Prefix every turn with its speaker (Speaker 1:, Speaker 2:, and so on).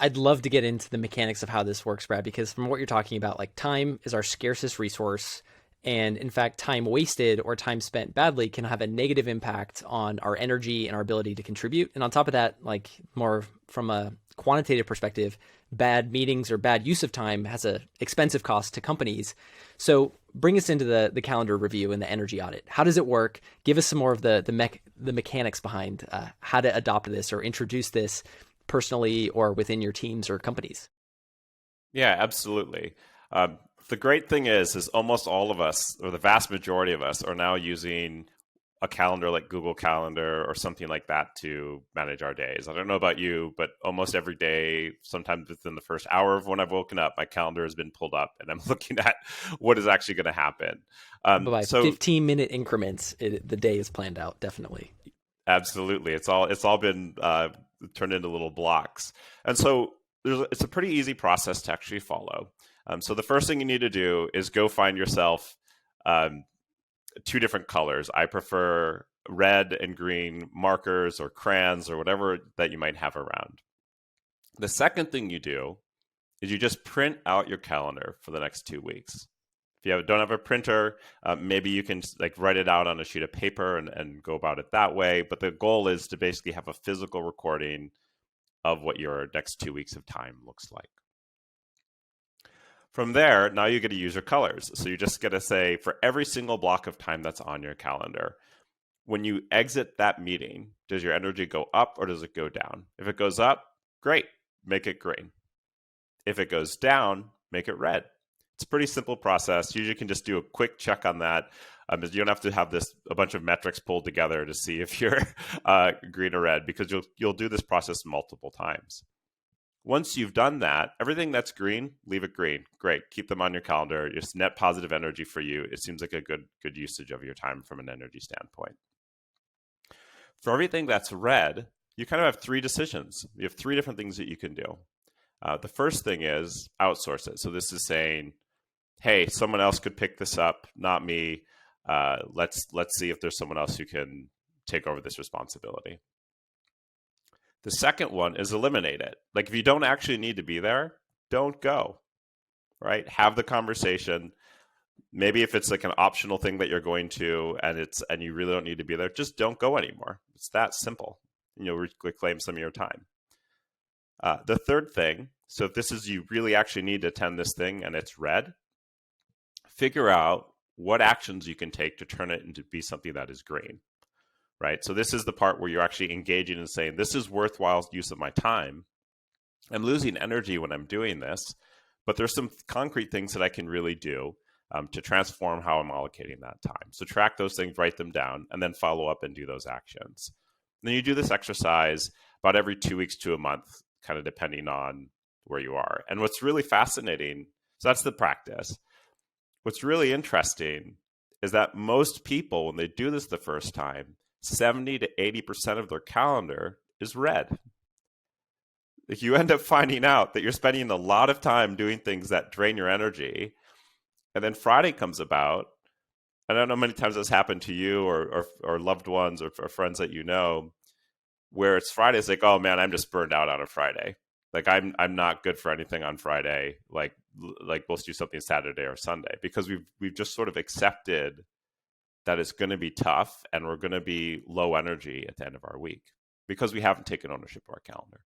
Speaker 1: I'd love to get into the mechanics of how this works, Brad, because from what you're talking about, like time is our scarcest resource. And in fact, time wasted or time spent badly can have a negative impact on our energy and our ability to contribute. And on top of that, like more from a quantitative perspective, bad meetings or bad use of time has a expensive cost to companies. So bring us into the calendar review and the energy audit. How does it work? Give us some more of the mechanics behind how to adopt this or introduce this personally or within your teams or companies.
Speaker 2: Yeah, absolutely. The great thing is almost all of us, or the vast majority of us, are now using a calendar like Google Calendar or something like that to manage our days. I don't know about you, but almost every day, sometimes within the first hour of when I've woken up, my calendar has been pulled up and I'm looking at what is actually going to happen.
Speaker 1: But by
Speaker 2: So
Speaker 1: 15-minute increments, the day is planned out, definitely.
Speaker 2: absolutely, it's all been turned into little blocks, and so it's a pretty easy process to actually follow. So the first thing you need to do is go find yourself um, two different colors. I prefer red and green markers or crayons or whatever that you might have around. The second thing you do is you just print out your calendar for the next 2 weeks. If you don't have a printer, maybe you can like write it out on a sheet of paper and go about it that way. But the goal is to basically have a physical recording of what your next 2 weeks of time looks like. From there, now you get to use your colors. So you just get to say for every single block of time that's on your calendar, when you exit that meeting, does your energy go up or does it go down? If it goes up, great, make it green. If it goes down, make it red. It's a pretty simple process. Usually you can just do a quick check on that. You don't have to have a bunch of metrics pulled together to see if you're green or red, because you'll do this process multiple times. Once you've done that, everything that's green, leave it green. Great. Keep them on your calendar. It's net positive energy for you. It seems like a good usage of your time from an energy standpoint. For everything that's red, you kind of have three decisions. You have three different things that you can do. The first thing is outsource it. So this is saying, hey, someone else could pick this up, not me. Let's see if there's someone else who can take over this responsibility. The second one is eliminate it. Like if you don't actually need to be there, don't go, right? Have the conversation. Maybe if it's like an optional thing that you're going to and you really don't need to be there, just don't go anymore. It's that simple. You'll reclaim some of your time. The third thing, so if this is you really actually need to attend this thing and it's red, figure out what actions you can take to turn it into be something that is green. Right? So this is the part where you're actually engaging and saying, this is worthwhile use of my time. I'm losing energy when I'm doing this, but there's some concrete things that I can really do to transform how I'm allocating that time. So track those things, write them down, and then follow up and do those actions. And then you do this exercise about every 2 weeks to a month, kind of depending on where you are. And what's really fascinating, so that's the practice. What's really interesting is that most people, when they do this the first time, 70 to 80% of their calendar is red. If you end up finding out that you're spending a lot of time doing things that drain your energy, and then Friday comes about, I don't know how many times that's happened to you or loved ones or friends that you know, where it's Friday, it's like, oh man, I'm just burned out on a Friday. Like I'm not good for anything on Friday. Like let's do something Saturday or Sunday, because we've just sort of accepted that it's going to be tough and we're going to be low energy at the end of our week because we haven't taken ownership of our calendar.